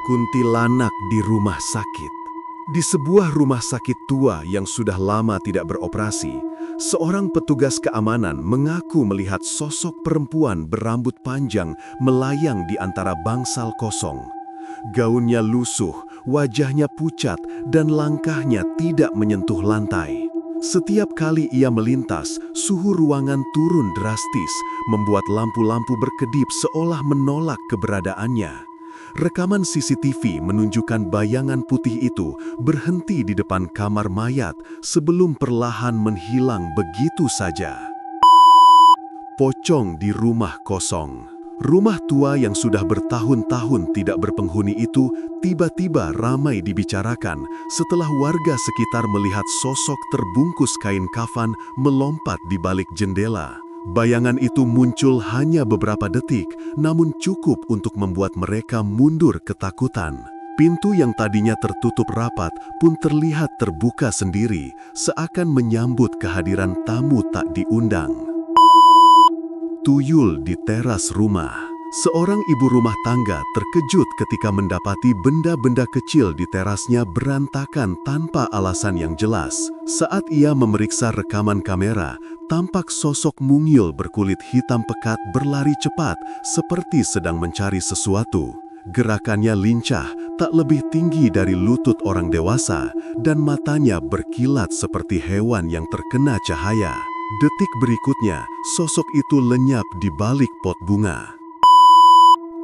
Kuntilanak di rumah sakit. Di sebuah rumah sakit tua yang sudah lama tidak beroperasi, seorang petugas keamanan mengaku melihat sosok perempuan berambut panjang melayang di antara bangsal kosong. Gaunnya lusuh, wajahnya pucat, dan langkahnya tidak menyentuh lantai. Setiap kali ia melintas, suhu ruangan turun drastis, membuat lampu-lampu berkedip seolah menolak keberadaannya. Rekaman CCTV menunjukkan bayangan putih itu berhenti di depan kamar mayat sebelum perlahan menghilang begitu saja. Pocong di rumah kosong. Rumah tua yang sudah bertahun-tahun tidak berpenghuni itu tiba-tiba ramai dibicarakan setelah warga sekitar melihat sosok terbungkus kain kafan melompat di balik jendela. Bayangan itu muncul hanya beberapa detik, namun cukup untuk membuat mereka mundur ketakutan. Pintu yang tadinya tertutup rapat pun terlihat terbuka sendiri, seakan menyambut kehadiran tamu tak diundang. Tuyul di teras rumah. Seorang ibu rumah tangga terkejut ketika mendapati benda-benda kecil di terasnya berantakan tanpa alasan yang jelas. Saat ia memeriksa rekaman kamera, tampak sosok mungil berkulit hitam pekat berlari cepat seperti sedang mencari sesuatu. Gerakannya lincah, tak lebih tinggi dari lutut orang dewasa, dan matanya berkilat seperti hewan yang terkena cahaya. Detik berikutnya, sosok itu lenyap di balik pot bunga.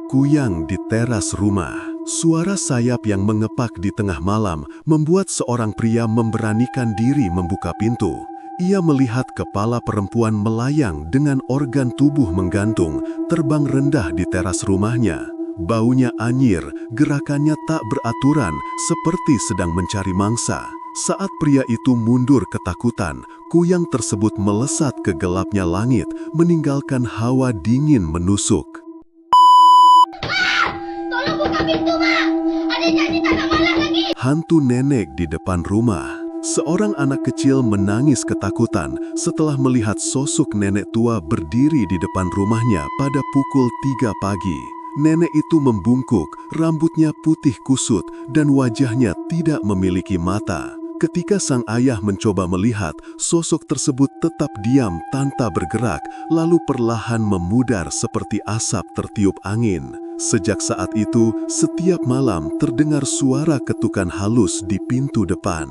Kuyang di teras rumah. Suara sayap yang mengepak di tengah malam membuat seorang pria memberanikan diri membuka pintu. Ia melihat kepala perempuan melayang dengan organ tubuh menggantung, terbang rendah di teras rumahnya. Baunya anyir, gerakannya tak beraturan, seperti sedang mencari mangsa. Saat pria itu mundur ketakutan, kuyang tersebut melesat ke gelapnya langit, meninggalkan hawa dingin menusuk. Tolong buka pintu, Mak! Ada janji tak malam lagi! Hantu nenek di depan rumah. Seorang anak kecil menangis ketakutan setelah melihat sosok nenek tua berdiri di depan rumahnya pada pukul 3 pagi. Nenek itu membungkuk, rambutnya putih kusut, dan wajahnya tidak memiliki mata. Ketika sang ayah mencoba melihat, sosok tersebut tetap diam tanpa bergerak, lalu perlahan memudar seperti asap tertiup angin. Sejak saat itu, setiap malam terdengar suara ketukan halus di pintu depan.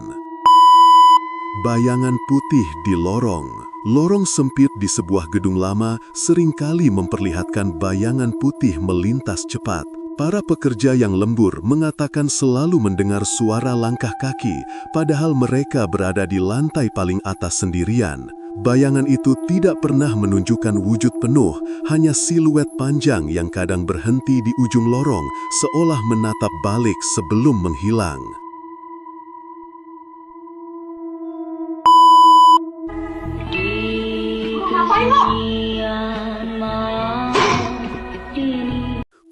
Bayangan putih di lorong. Lorong sempit di sebuah gedung lama seringkali memperlihatkan bayangan putih melintas cepat. Para pekerja yang lembur mengatakan selalu mendengar suara langkah kaki, padahal mereka berada di lantai paling atas sendirian. Bayangan itu tidak pernah menunjukkan wujud penuh, hanya siluet panjang yang kadang berhenti di ujung lorong, seolah menatap balik sebelum menghilang. Ngapain lo?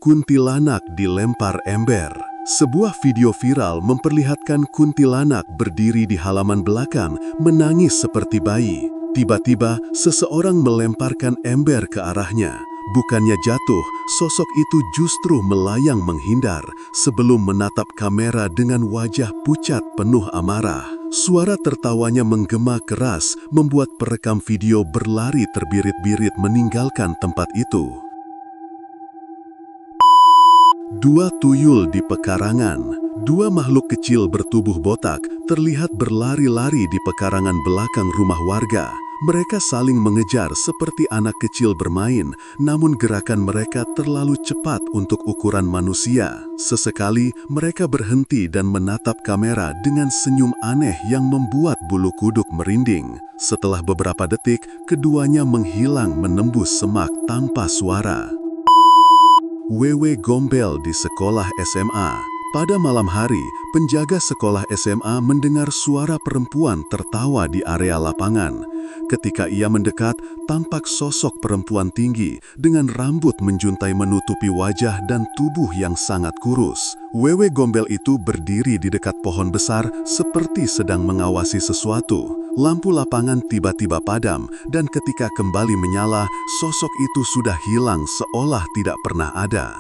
Kuntilanak dilempar ember. Sebuah video viral memperlihatkan kuntilanak berdiri di halaman belakang, menangis seperti bayi. Tiba-tiba, seseorang melemparkan ember ke arahnya. Bukannya jatuh, sosok itu justru melayang menghindar sebelum menatap kamera dengan wajah pucat penuh amarah. Suara tertawanya menggema keras, membuat perekam video berlari terbirit-birit meninggalkan tempat itu. Dua tuyul di pekarangan. Dua makhluk kecil bertubuh botak terlihat berlari-lari di pekarangan belakang rumah warga. Mereka saling mengejar seperti anak kecil bermain, namun gerakan mereka terlalu cepat untuk ukuran manusia. Sesekali mereka berhenti dan menatap kamera dengan senyum aneh yang membuat bulu kuduk merinding. Setelah beberapa detik, keduanya menghilang menembus semak tanpa suara. Wewe gombel di sekolah SMA. Pada malam hari, penjaga sekolah SMA mendengar suara perempuan tertawa di area lapangan. Ketika ia mendekat, tampak sosok perempuan tinggi dengan rambut menjuntai menutupi wajah dan tubuh yang sangat kurus. Wewe gombel itu berdiri di dekat pohon besar seperti sedang mengawasi sesuatu. Lampu lapangan tiba-tiba padam, dan ketika kembali menyala, sosok itu sudah hilang seolah tidak pernah ada.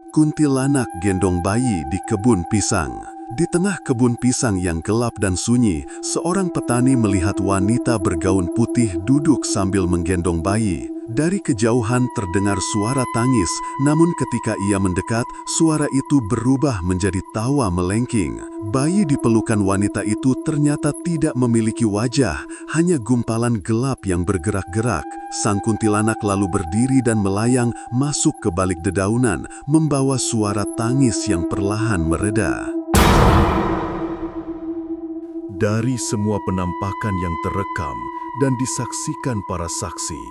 Kuntilanak gendong bayi di kebun pisang. Di tengah kebun pisang yang gelap dan sunyi, seorang petani melihat wanita bergaun putih duduk sambil menggendong bayi. Dari kejauhan terdengar suara tangis, namun ketika ia mendekat, suara itu berubah menjadi tawa melengking. Bayi di pelukan wanita itu ternyata tidak memiliki wajah, hanya gumpalan gelap yang bergerak-gerak. Sang kuntilanak lalu berdiri dan melayang masuk ke balik dedaunan, membawa suara tangis yang perlahan mereda. Dari semua penampakan yang terekam dan disaksikan para saksi,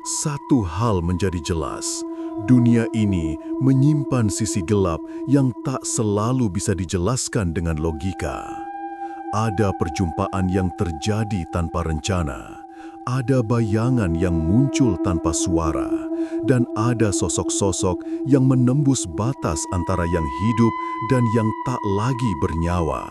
satu hal menjadi jelas: dunia ini menyimpan sisi gelap yang tak selalu bisa dijelaskan dengan logika. Ada perjumpaan yang terjadi tanpa rencana, ada bayangan yang muncul tanpa suara, dan ada sosok-sosok yang menembus batas antara yang hidup dan yang tak lagi bernyawa.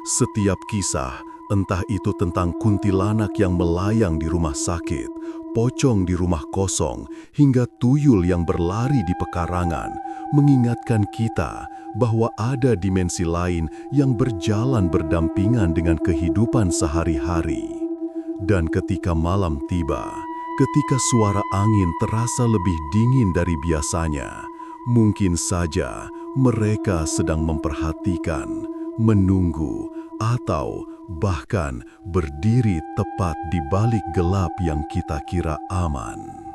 Setiap kisah, entah itu tentang kuntilanak yang melayang di rumah sakit, pocong di rumah kosong, hingga tuyul yang berlari di pekarangan, mengingatkan kita bahwa ada dimensi lain yang berjalan berdampingan dengan kehidupan sehari-hari. Dan ketika malam tiba, ketika suara angin terasa lebih dingin dari biasanya, mungkin saja mereka sedang memperhatikan, menunggu, atau bahkan berdiri tepat di balik gelap yang kita kira aman.